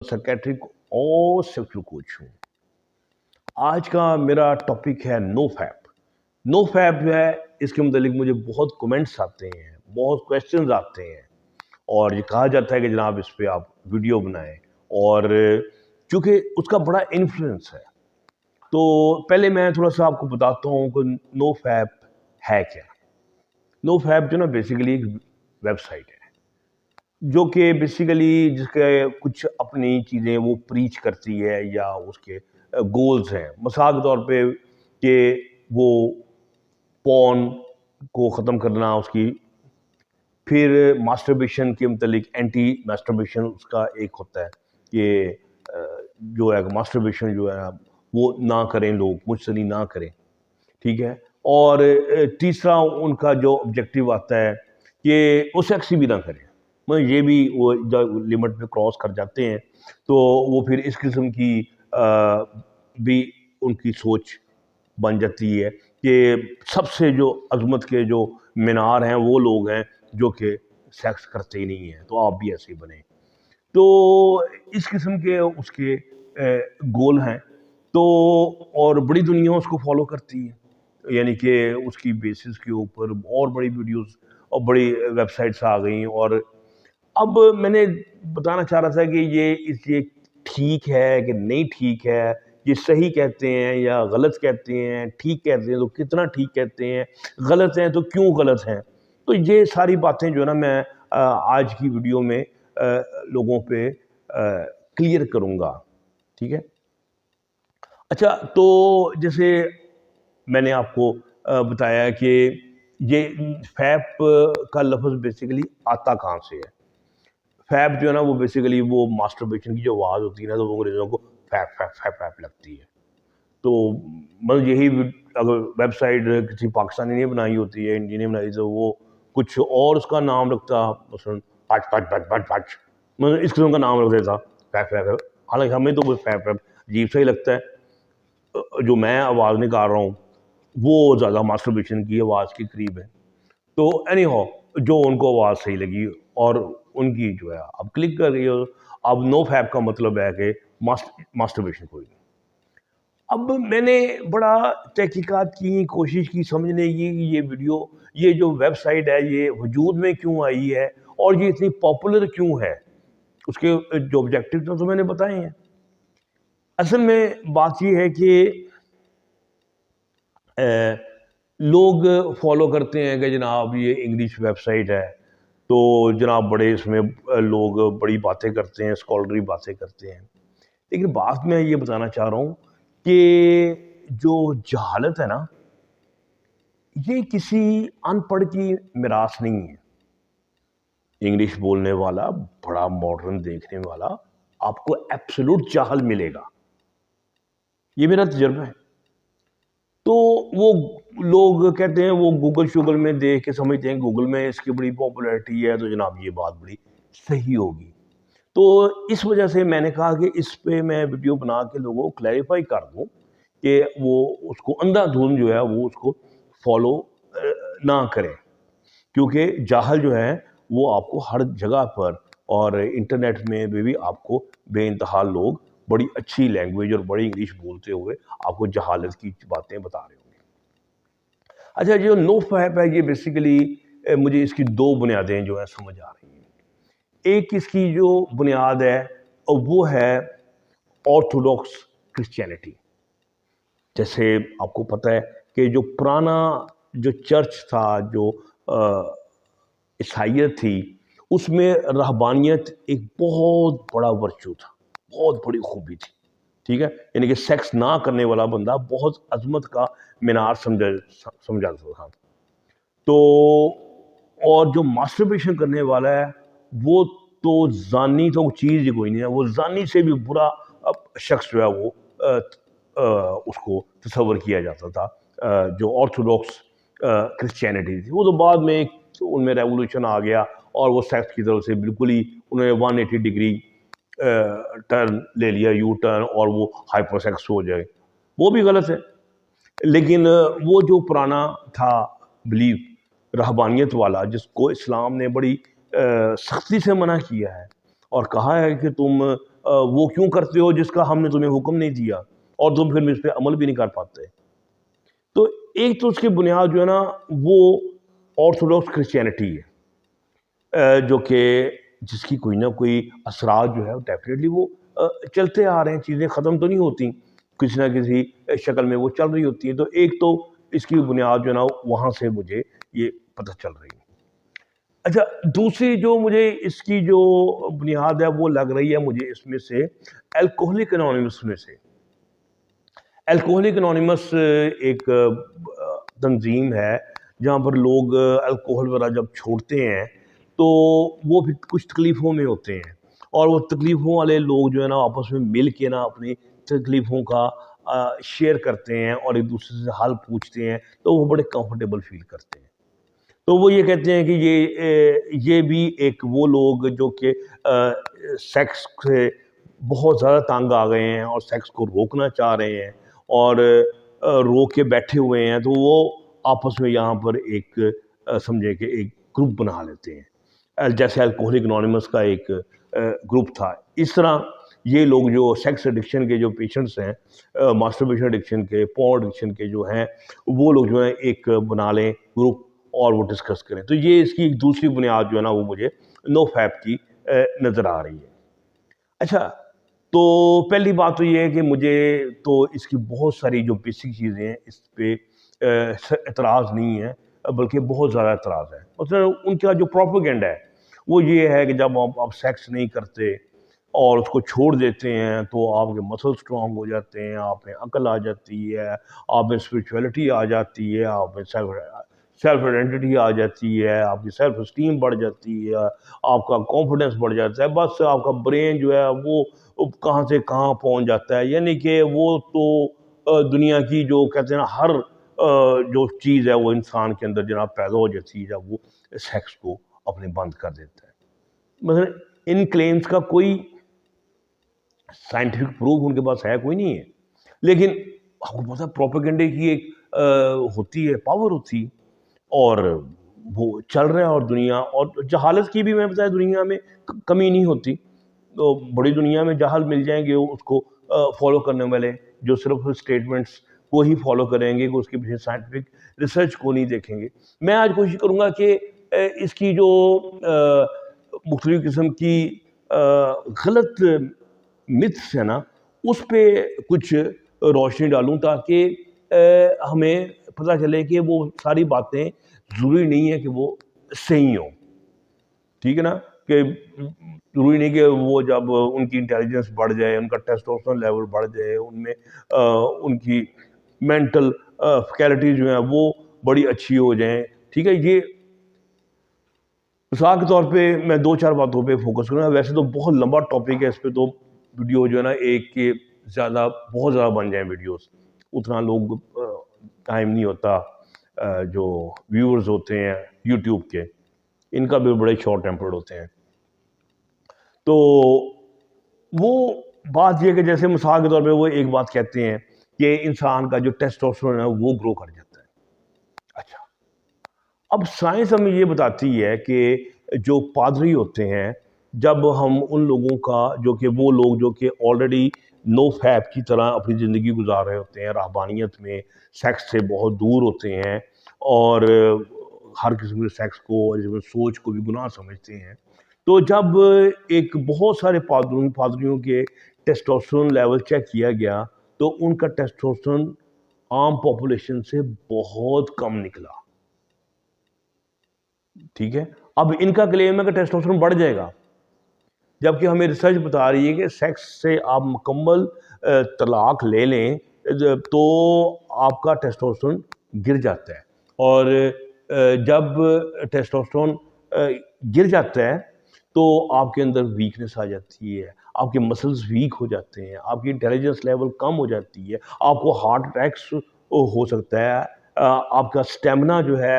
Psychiatric اور sexual coach ہوں۔ آج کا میرا ٹاپک ہے نو فیپ۔ نو فیپ جو ہے اس کے متعلق مجھے بہت کومنٹس آتے ہیں، بہت کویسچنز آتے ہیں، اور یہ کہا جاتا ہے کہ جناب اس پہ آپ ویڈیو بنائیں، اور چونکہ اس کا بڑا انفلوئنس ہے تو پہلے میں تھوڑا سا آپ کو بتاتا ہوں کہ نو فیپ ہے کیا۔ نو فیپ جو نا بیسیکلی ایک ویب سائٹ ہے جو کہ بیسیکلی جس کے کچھ اپنی چیزیں وہ پریچ کرتی ہے یا اس کے گولز ہیں، مثال کے طور پہ کہ وہ پون کو ختم کرنا اس کی، پھر ماسٹربیشن کے متعلق اینٹی ماسٹربیشن اس کا ایک ہوتا ہے کہ جو ہے ماسٹربیشن جو ہے وہ نہ کریں، لوگ مجھ سے نہ کریں، ٹھیک ہے۔ اور تیسرا ان کا جو آبجیکٹیو آتا ہے کہ وہ سیکس بھی نہ کریں، یہ بھی وہ لمٹ پہ کراس کر جاتے ہیں تو وہ پھر اس قسم کی بھی ان کی سوچ بن جاتی ہے کہ سب سے جو عظمت کے جو مینار ہیں وہ لوگ ہیں جو کہ سیکس کرتے ہی نہیں ہیں، تو آپ بھی ایسے ہی بنیں۔ تو اس قسم کے اس کے گول ہیں، تو اور بڑی دنیا اس کو فالو کرتی ہے، یعنی کہ اس کی بیسس کے اوپر اور بڑی ویڈیوز اور بڑی ویب سائٹس آ گئیں۔ اور اب میں نے بتانا چاہ رہا تھا کہ یہ ٹھیک ہے کہ نہیں ٹھیک ہے، یہ صحیح کہتے ہیں یا غلط کہتے ہیں، ٹھیک کہتے ہیں تو کتنا ٹھیک کہتے ہیں، غلط ہیں تو کیوں غلط ہیں۔ تو یہ ساری باتیں جو ہے نا میں آج کی ویڈیو میں لوگوں پہ کلیئر کروں گا، ٹھیک ہے۔ اچھا، تو جیسے میں نے آپ کو بتایا کہ یہ فیپ کا لفظ بیسیکلی آتا کہاں سے ہے۔ فیپ جو ہے نا وہ بیسیکلی وہ ماسٹربیشن کی جو آواز ہوتی ہے نا تو وہ انگریزوں کو فیپ فیپ فیپ فیپ لگتی ہے، تو مطلب یہی اگر ویب سائٹ کسی پاکستانی نے بنائی ہوتی ہے، انڈین نے بنائی تو وہ کچھ اور اس کا نام رکھتا، مثلاً pitch pitch pitch pitch pitch, مطلب اس قسم کا نام رکھ دیتا فیپ فیپ فیپ۔ حالانکہ ہمیں تو فیپ فیپ عجیب سا ہی لگتا ہے، جو میں آواز نکال رہا ہوں وہ زیادہ ماسٹربیشن کی آواز کے قریب ہے۔ تو اینی ہاؤ جو ان کو آواز صحیح لگی اور ان کی جو ہے اب کلک کر رہی ہو۔ اب نو فیپ کا مطلب ہے کہ ماسٹربیشن کوئی نہیں۔ اب میں نے بڑا تحقیقات کی، کوشش کی سمجھنے کی کہ یہ ویڈیو، یہ جو ویب سائٹ ہے یہ وجود میں کیوں آئی ہے اور یہ اتنی پاپولر کیوں ہے۔ اس کے جو آبجیکٹیو تو میں نے بتائے ہیں۔ اصل میں بات یہ ہے کہ لوگ فالو کرتے ہیں کہ جناب یہ انگلش ویب سائٹ ہے تو جناب بڑے اس میں لوگ بڑی باتیں کرتے ہیں، اسکالری باتیں کرتے ہیں، لیکن بات میں یہ بتانا چاہ رہا ہوں کہ جو جہالت ہے نا یہ کسی ان پڑھ کی میراث نہیں ہے۔ انگلش بولنے والا بڑا ماڈرن دیکھنے والا آپ کو ایبسولوٹ جاہل ملے گا، یہ میرا تجربہ ہے۔ تو وہ لوگ کہتے ہیں وہ گوگل شوگل میں دیکھ کے سمجھتے ہیں گوگل میں اس کی بڑی پاپولیرٹی ہے تو جناب یہ بات بڑی صحیح ہوگی۔ تو اس وجہ سے میں نے کہا کہ اس پہ میں ویڈیو بنا کے لوگوں کو کلیریفائی کر دوں کہ وہ اس کو اندھا دھند جو ہے وہ اس کو فالو نہ کریں، کیونکہ جاہل جو ہے وہ آپ کو ہر جگہ پر اور انٹرنیٹ میں بھی آپ کو بے انتہا لوگ بڑی اچھی لینگویج اور بڑی انگلش بولتے ہوئے آپ کو جہالت کی باتیں بتا رہے ہوں گے۔ اچھا، جو نو فیپ ہے یہ بیسیکلی مجھے اس کی دو بنیادیں جو ہیں سمجھ آ رہی ہیں۔ ایک اس کی جو بنیاد ہے وہ ہے آرتھوڈاکس کرسچینٹی۔ جیسے آپ کو پتہ ہے کہ جو پرانا جو چرچ تھا، جو عیسائیت تھی، اس میں رہبانیت ایک بہت بڑا ورچو تھا، بہت بڑی خوبی تھی، ٹھیک ہے۔ یعنی کہ سیکس نہ کرنے والا بندہ بہت عظمت کا مینار سمجھا تھا۔ تو اور جو ماسٹربیشن کرنے والا ہے وہ تو زانی تو چیز ہی کوئی نہیں ہے، وہ زانی سے بھی برا شخص جو ہے وہ اس کو تصور کیا جاتا تھا۔ جو آرتھوڈاکس کرسچینٹی تھی وہ تو بعد میں ان میں ریولوشن آ گیا اور وہ سیکس کی طرف سے بالکل ہی انہوں نے 180 ڈگری ٹرن لے لیا، یو ٹرن، اور وہ ہائپر سیکس ہو جائے، وہ بھی غلط ہے۔ لیکن وہ جو پرانا تھا بلیف رہبانیت والا، جس کو اسلام نے بڑی سختی سے منع کیا ہے اور کہا ہے کہ تم وہ کیوں کرتے ہو جس کا ہم نے تمہیں حکم نہیں دیا اور تم پھر اس پہ عمل بھی نہیں کر پاتے. تو ایک تو اس کی بنیاد جو ہے نا وہ آرتھوڈاکس کرسچینٹی ہے، جو کہ جس کی کوئی نہ کوئی اثرات جو ہے ڈیفینیٹلی وہ چلتے آ رہے ہیں، چیزیں ختم تو نہیں ہوتی، کسی نہ کسی شکل میں وہ چل رہی ہوتی ہیں. تو ایک تو اس کی بنیاد جو ہے نا وہاں سے مجھے یہ پتہ چل رہی ہے. اچھا، دوسری جو مجھے اس کی جو بنیاد ہے وہ لگ رہی ہے مجھے اس میں سے الکوہلک انانیمس میں سے. الکوہلک انانیمس ایک تنظیم ہے جہاں پر لوگ الکوہل وغیرہ جب چھوڑتے ہیں تو وہ بھی کچھ تکلیفوں میں ہوتے ہیں، اور وہ تکلیفوں والے لوگ جو ہے نا آپس میں مل کے نا اپنی تکلیفوں کا شیئر کرتے ہیں اور ایک دوسرے سے حل پوچھتے ہیں، تو وہ بڑے کمفرٹیبل فیل کرتے ہیں. تو وہ یہ کہتے ہیں کہ یہ بھی ایک وہ لوگ جو کہ سیکس سے بہت زیادہ تنگ آ گئے ہیں اور سیکس کو روکنا چاہ رہے ہیں اور روک کے بیٹھے ہوئے ہیں، تو وہ آپس میں یہاں پر ایک سمجھے کہ ایک گروپ بنا لیتے ہیں، جیسے الکوہلک انانیمس کا ایک گروپ تھا. اس طرح یہ لوگ جو سیکس ایڈکشن کے جو پیشنٹس ہیں، ماسٹربیشن ایڈکشن کے، پورن ایڈکشن کے جو ہیں، وہ لوگ جو ہیں ایک بنا لیں گروپ اور وہ ڈسکس کریں. تو یہ اس کی ایک دوسری بنیاد جو ہے نا وہ مجھے نو فیپ کی نظر آ رہی ہے. اچھا، تو پہلی بات تو یہ ہے کہ مجھے تو اس کی بہت ساری جو بیسک چیزیں ہیں اس پہ اعتراض نہیں ہے، بلکہ بہت زیادہ اعتراض ہے. مطلب ان کا جو پروپیگنڈا ہے وہ یہ ہے کہ جب آپ سیکس نہیں کرتے اور اس کو چھوڑ دیتے ہیں تو آپ کے مسل سٹرونگ ہو جاتے ہیں، آپ میں عقل آ جاتی ہے، آپ میں اسپرچویلٹی آ جاتی ہے، آپ میں سیلف آئیڈینٹی آ جاتی ہے، آپ کی سیلف اسٹیم بڑھ جاتی ہے، آپ کا کانفیڈنس بڑھ جاتا ہے. بس آپ کا برین جو ہے وہ کہاں سے کہاں پہنچ جاتا ہے. یعنی کہ وہ تو دنیا کی جو کہتے ہیں نا ہر جو چیز ہے وہ انسان کے اندر جناب پیدا ہو جاتی ہے جب وہ سیکس کو اپنے بند کر دیتا ہے. مثلا ان کلیمز کا کوئی سائنٹیفک پروف ان کے پاس ہے کوئی نہیں ہے، لیکن آپ کو پتا پروپیگنڈے کی ایک ہوتی ہے، پاور ہوتی، اور وہ چل رہا ہے. اور دنیا اور جہالت کی بھی میں بتایا دنیا میں کمی نہیں ہوتی. تو بڑی دنیا میں جہل مل جائیں گے اس کو فالو کرنے والے، جو صرف اسٹیٹمنٹس کو ہی فالو کریں گے، کہ اس کے پیچھے سائنٹیفک ریسرچ کو نہیں دیکھیں گے. میں آج کوشش کروں گا کہ اس کی جو مختلف قسم کی غلط متس ہے نا اس پہ کچھ روشنی ڈالوں، تاکہ ہمیں پتہ چلے کہ وہ ساری باتیں ضروری نہیں ہے کہ وہ صحیح ہوں. ٹھیک ہے نا، کہ ضروری نہیں کہ وہ جب ان کی انٹیلیجنس بڑھ جائے، ان کا ٹیسٹوسٹیرون لیول بڑھ جائے، ان میں ان کی مینٹل فیکلٹیز جو ہیں وہ بڑی اچھی ہو جائیں. ٹھیک ہے، یہ مثال کے طور پہ میں دو چار باتوں پہ فوکس کروں گا. ویسے تو بہت لمبا ٹاپک ہے، اس پہ تو ویڈیو جو ہے نا ایک کے زیادہ بہت زیادہ بن جائیں ویڈیوز، اتنا لوگ ٹائم نہیں ہوتا. جو ویورز ہوتے ہیں یوٹیوب کے، ان کا بھی بڑے شارٹ ٹیمپرڈ ہوتے ہیں. تو وہ بات یہ کہ جیسے مثال کے طور پہ وہ ایک بات کہتے ہیں کہ انسان کا جو ٹیسٹوسٹیرون ہے وہ گرو کر جاتا ہے. اچھا، اب سائنس ہمیں یہ بتاتی ہے کہ جو پادری ہوتے ہیں، جب ہم ان لوگوں کا جو کہ وہ لوگ جو کہ آلریڈی نو فیپ کی طرح اپنی زندگی گزار رہے ہوتے ہیں، رہبانیت میں سیکس سے بہت دور ہوتے ہیں اور ہر قسم کے سیکس کو اور سوچ کو بھی گناہ سمجھتے ہیں، تو جب ایک بہت سارے پادریوں کے ٹیسٹوسٹیرون لیول چیک کیا گیا تو ان کا ٹیسٹوسٹیرون عام پاپولیشن سے بہت کم نکلا. ٹھیک ہے، اب ان کا کلیم ہے کہ ٹیسٹوسٹیرون بڑھ جائے گا، جبکہ ہمیں ریسرچ بتا رہی ہے کہ سیکس سے آپ مکمل طلاق لے لیں تو آپ کا ٹیسٹوسٹیرون گر جاتا ہے. اور جب ٹیسٹوسٹیرون گر جاتا ہے تو آپ کے اندر ویکنس آ جاتی ہے، آپ کے مسلز ویک ہو جاتے ہیں، آپ کی انٹیلیجنس لیول کم ہو جاتی ہے، آپ کو ہارٹ اٹیکس ہو سکتا ہے، آپ کا سٹیمنا جو ہے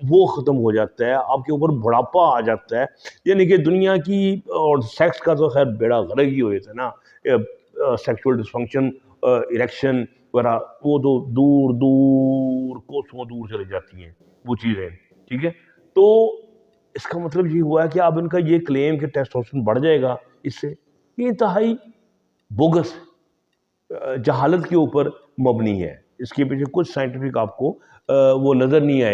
وہ ختم ہو جاتا ہے، آپ کے اوپر بڑھاپا آ جاتا ہے. یعنی کہ دنیا کی اور سیکس کا تو خیر بیڑا غرق ہی ہوئے تھے نا، سیکشول ڈسفنکشن، اریکشن وغیرہ، وہ تو دور دور کوسوں دور چلی جاتی ہیں وہ چیزیں. ٹھیک ہے، تو اس کا مطلب یہ ہوا ہے کہ اب ان کا یہ کلیم کہ ٹیسٹوسٹیرون بڑھ جائے گا اس سے، یہ انتہائی بوگس جہالت کے اوپر مبنی ہے. اس کے پیچھے کچھ سائنٹیفک آپ کو وہ نظر نہیں آئے.